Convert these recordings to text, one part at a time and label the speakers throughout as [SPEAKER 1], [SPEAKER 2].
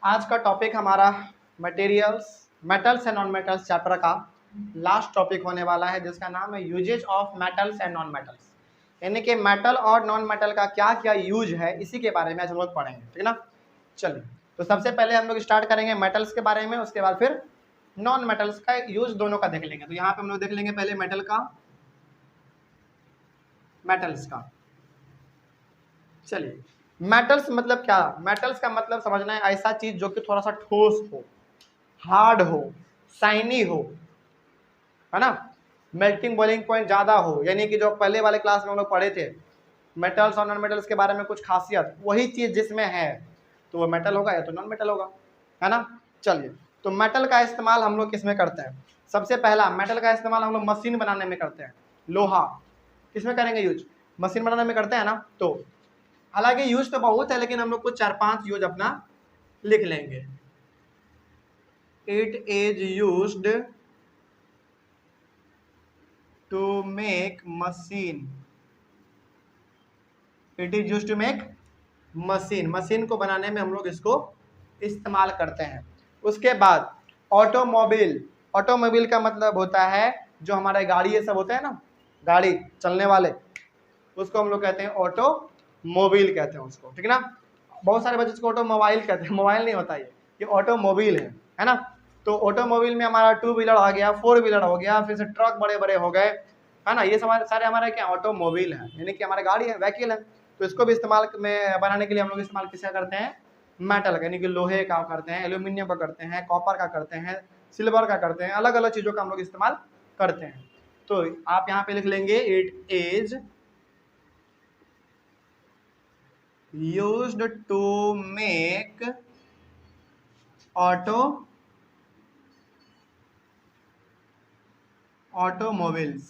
[SPEAKER 1] आज का टॉपिक हमारा materials, metals and non metals chapter का लास्ट टॉपिक होने वाला है, जिसका नाम है uses of metals and non metals. यानी कि मेटल और नॉन मेटल का क्या क्या यूज है, इसी के बारे में आज हम लोग पढ़ेंगे, ठीक है ना। चलिए, तो सबसे पहले हम लोग स्टार्ट करेंगे मेटल्स के बारे में, उसके बाद फिर नॉन मेटल्स का यूज दोनों का देख लेंगे। तो यहाँ पे हम लोग देख लेंगे पहले मेटल का, मेटल्स का। चलिए, मेटल्स मतलब क्या? मेटल्स का मतलब समझना है ऐसा चीज जो कि थोड़ा सा ठोस हो, हार्ड हो, शाइनी हो, है ना, मेल्टिंग बॉइलिंग पॉइंट ज्यादा हो। यानी कि जो पहले वाले क्लास में हम लोग पढ़े थे मेटल्स और नॉन मेटल्स के बारे में कुछ खासियत, वही चीज जिसमें है तो वो मेटल होगा या तो नॉन मेटल होगा, है ना। चलिए, तो मेटल का इस्तेमाल हम लोग किसमें करते हैं? सबसे पहला मेटल का इस्तेमाल हम लोग मशीन बनाने में करते हैं। लोहा किसमें करेंगे यूज? मशीन बनाने में करते हैं ना। तो हालांकि यूज तो बहुत है, लेकिन हम लोग कुछ 4-5 यूज अपना लिख लेंगे। It is used to make machine. It is used to make machine. Machine को बनाने में हम लोग इसको इस्तेमाल करते हैं। उसके बाद ऑटोमोबाइल। ऑटोमोबाइल का मतलब होता है जो हमारे गाड़ी ये सब होते हैं ना, गाड़ी चलने वाले, उसको हम लोग कहते हैं ऑटोमोबाइल कहते हैं उसको, ठीक है ना। बहुत सारे बच्चे इसको ऑटोमोबाइल कहते हैं, मोबाइल नहीं होता ये ऑटोमोबाइल है ना। तो ऑटोमोबाइल में हमारा 2 व्हीलर आ गया, 4 व्हीलर हो गया, फिर से ट्रक बड़े बड़े हो गए, है ना। ये सारे हमारे क्या ऑटोमोबाइल है, यानी कि हमारे गाड़ी है, व्हीकल है। तो इसको भी इस्तेमाल में बनाने के लिए हम लोग इस्तेमाल किसका करते हैं? मेटल का, यानी कि लोहे का करते हैं, एल्यूमिनियम का करते हैं, कॉपर का करते हैं, सिल्वर का करते हैं, अलग अलग चीजों का हम लोग इस्तेमाल करते हैं। तो आप यहाँ पे लिख लेंगे it is used to make automobiles.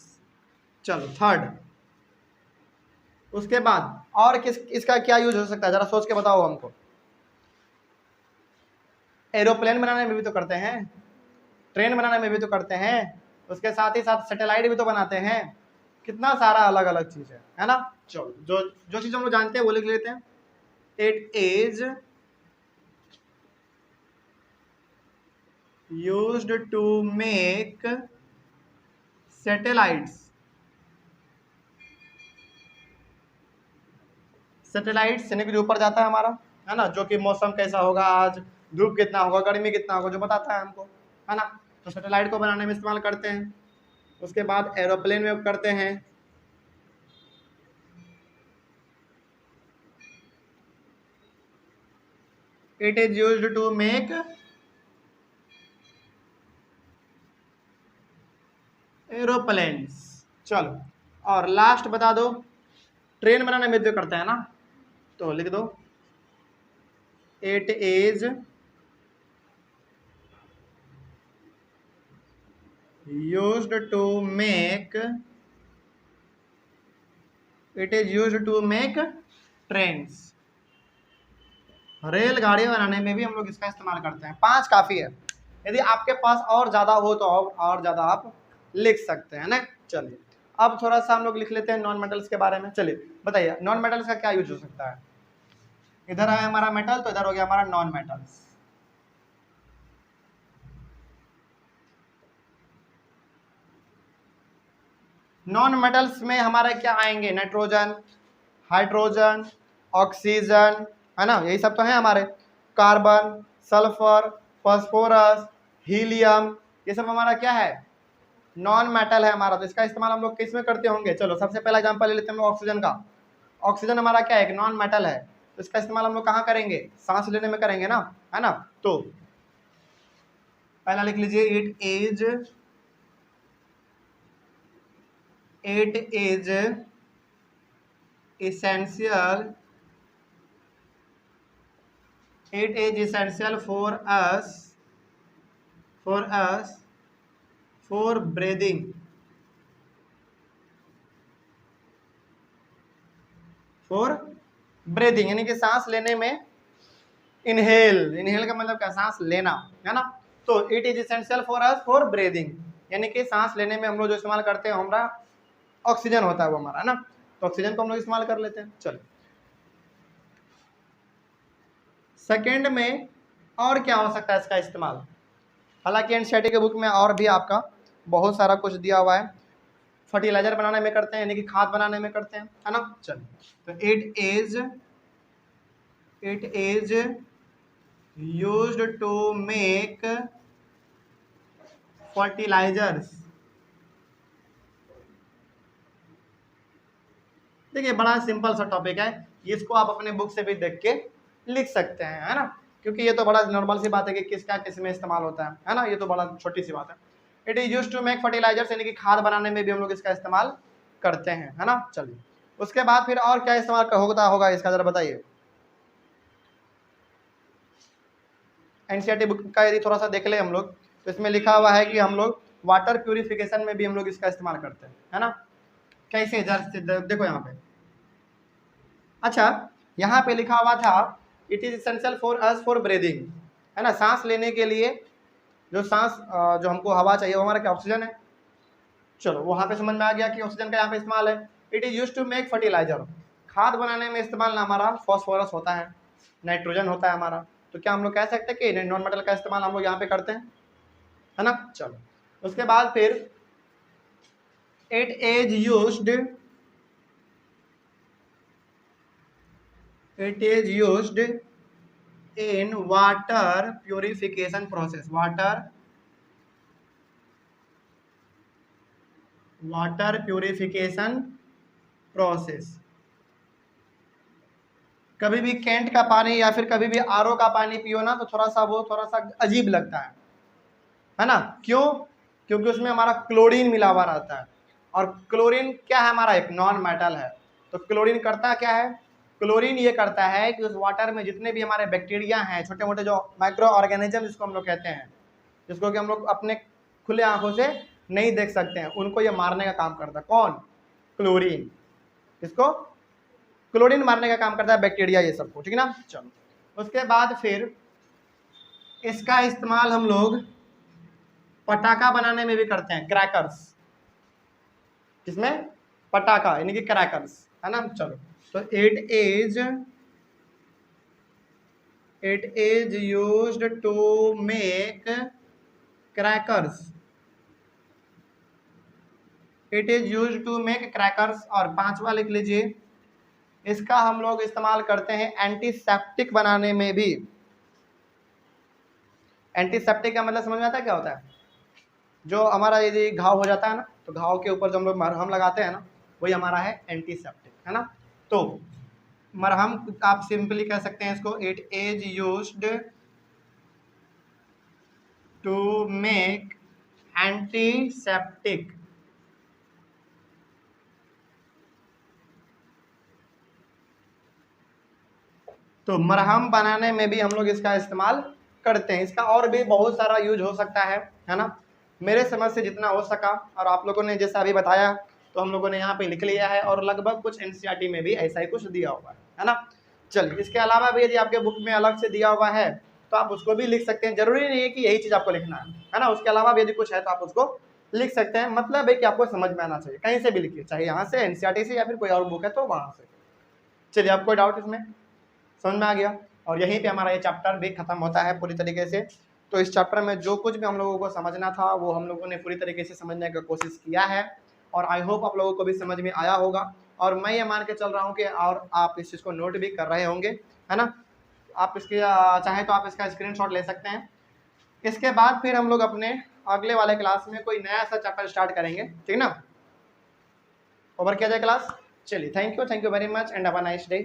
[SPEAKER 1] चलो, थर्ड। उसके बाद और इसका क्या यूज हो सकता है, जरा सोच के बताओ हमको। एरोप्लेन बनाने में भी तो करते हैं, ट्रेन बनाने में भी तो करते हैं, उसके साथ ही साथ सैटेलाइट भी तो बनाते हैं, कितना सारा अलग अलग चीज है ना। चलो, जो जो चीज हम लोग जानते हैं वो लिख लेते हैं। It is used to make satellites. Satellites यानी कि जो ऊपर जाता है हमारा, है ना, जो कि मौसम कैसा होगा आज, धूप कितना होगा, गर्मी कितना होगा, जो बताता है हमको, है ना। तो सैटेलाइट को बनाने में इस्तेमाल करते हैं। उसके बाद एरोप्लेन में करते हैं। It is used to make aeroplanes. चलो, और लास्ट बता दो, ट्रेन बनाने में जो करते हैं ना, तो लिख दो it is used to make trains. रेलगाड़ी बनाने में भी हम लोग इसका इस्तेमाल करते हैं। 5 काफी है, यदि आपके पास और ज्यादा हो तो और ज्यादा आप लिख सकते हैं ना। चलिए, अब थोड़ा सा हम लोग लिख लेते हैं नॉन मेटल्स के बारे में। चलिए बताइए, नॉन मेटल्स का क्या यूज हो सकता है? इधर है हमारा मेटल, तो इधर हो गया हमारा नॉन मेटल्स। नॉन मेटल्स में हमारे क्या आएंगे? नाइट्रोजन, हाइड्रोजन, ऑक्सीजन, है ना, यही सब तो है हमारे। कार्बन, सल्फर, फास्फोरस, हीलियम, ये सब हमारा क्या है? नॉन मेटल है हमारा। तो इसका इस्तेमाल हम लोग किस में करते होंगे? चलो, सबसे पहला एग्जांपल ले लेते हैं हम लोग ऑक्सीजन का। ऑक्सीजन हमारा क्या है? एक नॉन मेटल है। तो इसका इस्तेमाल हम लोग कहाँ करेंगे? सांस लेने में करेंगे ना, है ना। तो पहला लिख लीजिए, it is essential for us for breathing, यानी कि सांस लेने में। इनहेल का मतलब क्या? सांस लेना, है ना। तो it is essential for us for breathing, यानी कि सांस लेने में हम लोग जो इस्तेमाल करते हैं हमारा ऑक्सीजन होता है वो हमारा, है ना। तो ऑक्सीजन को हम लोग इस्तेमाल कर लेते हैं। चलो, सेकेंड में और क्या हो सकता है इसका इस्तेमाल। हालांकि एनसीईआरटी के बुक में और भी आपका बहुत सारा कुछ दिया हुआ है। फर्टिलाइजर बनाने में करते हैं, यानी कि खाद बनाने में करते हैं, है ना। चलिए, तो it is used to make fertilizers. देखिए बड़ा सिंपल सा टॉपिक है, इसको आप अपने बुक से भी देख के लिख सकते हैं, है ना, क्योंकि ये तो बड़ा नॉर्मल सी बात है कि किसका किस में इस्तेमाल होता है ना, ये तो बड़ा छोटी सी बात है। It is used to make fertilizers, यानी कि खाद बनाने में भी हम लोग इसका इस्तेमाल करते हैं, है ना। चलिए, उसके बाद फिर और क्या इस्तेमाल होगा इसका जरा बताइए। एनसीईआरटी बुक का यदि थोड़ा सा देख ले हम लोग, तो इसमें लिखा हुआ है कि हम लोग वाटर प्यूरिफिकेशन में भी हम लोग इसका इस्तेमाल करते हैं, है ना। कैसे, देखो यहाँ पे, अच्छा यहाँ पे लिखा हुआ था it is essential for us for breathing, है ना, सांस लेने के लिए जो सांस जो हमको हवा चाहिए वो हमारा क्या ऑक्सीजन है। चलो वहाँ पे समझ में आ गया कि ऑक्सीजन का यहाँ पे इस्तेमाल है। It is used to make fertilizer, खाद बनाने में इस्तेमाल ना हमारा फॉस्फोरस होता है, नाइट्रोजन होता है हमारा, तो क्या हम लोग कह सकते हैं कि नॉन मेटल का इस्तेमाल हम लोग यहाँ पे करते हैं, है ना। चलो, उसके बाद फिर it is used in water purification process, water purification process। कभी भी कैंट का पानी या फिर कभी भी आरओ का पानी पियो ना, तो थोड़ा सा अजीब लगता है ना। क्यों? क्योंकि उसमें हमारा क्लोरीन मिला हुआ रहता है, और क्लोरीन क्या है, हमारा एक नॉन मेटल है। तो क्लोरीन करता क्या है, क्लोरीन ये करता है कि उस वाटर में जितने भी हमारे बैक्टीरिया हैं, छोटे मोटे जो माइक्रो ऑर्गेनिज्म जिसको हम लोग कहते हैं, जिसको कि हम लोग अपने खुले आंखों से नहीं देख सकते हैं, उनको ये मारने का काम करता है। कौन? क्लोरीन। इसको क्लोरीन मारने का काम करता है, बैक्टीरिया ये सबको, ठीक है ना। चलो, उसके बाद फिर इसका इस्तेमाल हम लोग पटाखा बनाने में भी करते हैं, क्रैकर्स। किसमें? पटाखा, यानी कि क्रैकर्स, है ना। चलो, तो it is used to make crackers, it is used to make crackers. और पांचवा लिख लीजिए, इसका हम लोग इस्तेमाल करते हैं एंटीसेप्टिक बनाने में भी। एंटीसेप्टिक का मतलब समझ में आता है क्या होता है? जो हमारा यदि घाव हो जाता है ना, तो घाव के ऊपर जो हम लोग मरहम लगाते हैं ना, वही हमारा है एंटीसेप्टिक, है ना। तो मरहम आप सिंपली कह सकते हैं इसको, it is used to make antiseptic. तो मरहम बनाने में भी हम लोग इसका इस्तेमाल करते हैं। इसका और भी बहुत सारा यूज हो सकता है ना। मेरे समझ से जितना हो सका, और आप लोगों ने जैसा अभी बताया, तो हम लोगों ने यहाँ पे लिख लिया है, और लगभग कुछ एनसीईआरटी में भी ऐसा ही कुछ दिया हुआ है ना। चलिए, इसके अलावा भी यदि आपके बुक में अलग से दिया हुआ है तो आप उसको भी लिख सकते हैं, जरूरी नहीं है कि यही चीज़ आपको लिखना है ना। उसके अलावा भी यदि कुछ है तो आप उसको लिख सकते हैं, मतलब है कि आपको समझ में आना चाहिए, कहीं से भी लिखिए, चाहे यहाँ से, एनसीईआरटी से, या फिर कोई और बुक है तो वहाँ से। चलिए, आपको डाउट इसमें समझ में आ गया, और यहीं पे हमारा ये चैप्टर भी खत्म होता है पूरी तरीके से। तो इस चैप्टर में जो कुछ भी हम लोगों को समझना था वो हम लोगों ने पूरी तरीके से समझने की कोशिश किया है, और आई होप आप लोगों को भी समझ में आया होगा। और मैं ये मान के चल रहा हूँ कि और आप इस चीज़ को नोट भी कर रहे होंगे, है ना। आप इसके चाहे तो आप इसका स्क्रीनशॉट ले सकते हैं। इसके बाद फिर हम लोग अपने अगले वाले क्लास में कोई नया सा चैप्टर स्टार्ट करेंगे, ठीक ना। ओवर किया जाए क्लास। चलिए, thank you very much and have a nice day.